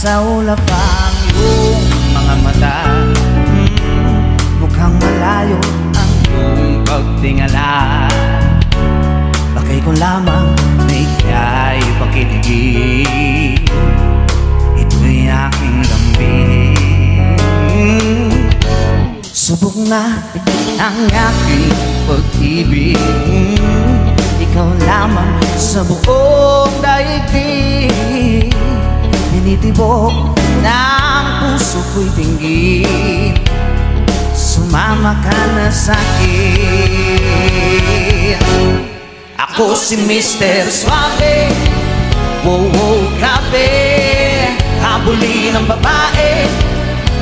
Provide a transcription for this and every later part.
Nasa ulap ang iyong mga mata, mukhang malayo ang iyong pagtingala. Bagay ko lamang na ika'y pakiligin, ito'y aking lambing. Subok na ang aking pag-ibig, ikaw lamang sa buong daigdig. Tinitibok ng puso ko'y tingin, sumama ka na sa'kin. Ako si Mr. Suave, wow, wow, grabe. Habulin ng babae,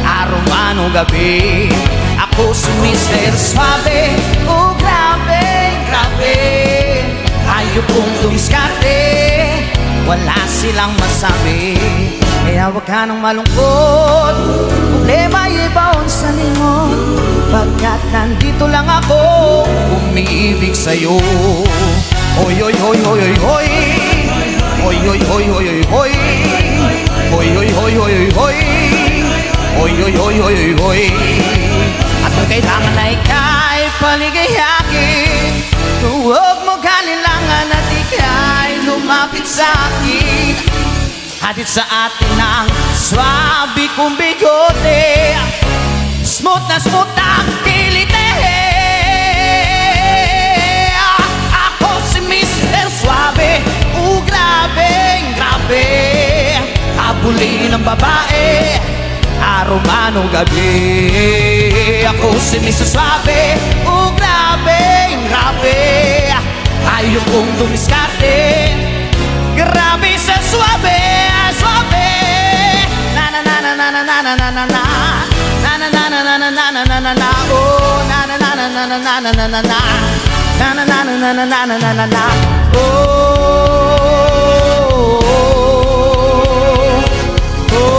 araw man o gabi. Ako si Mr. Suave, oh grabe, grabe. Ayaw kong dumiskarte, wala silang masabi. Kaya wag ka nang malungkot, problema'y ibaon sa lingon. Pagkat nandito lang ako, umiibig sa'yo. Hoy, hoy, hoy, hoy, hoy, hoy. Hoy, hoy, hoy, hoy, hoy, hoy. Hoy, hoy, hoy, hoy, hoy, hoy. Hoy, hoy, hoy, hoy, hoy, hoy. At kung kailangan na ika'y paligayakin, huwag mo kailangan at ika'y lumapit sa'kin. Hatid sa atin ang swabe kong bigote, smooth na ang kilite. Ako si Mr. Suave, oh grabe, grabe. Habulin ng babae, araw man o gabi. Ako si Mr. Suave, oh grabe, grabe. Ayaw kong dumiskarte, grabe sa suave, suave. Na na na na na na na na na na na. Na na na na na na na na na na na. Oh na na na na na na na na na na na. Na na na na na na na na na na na. Oh oh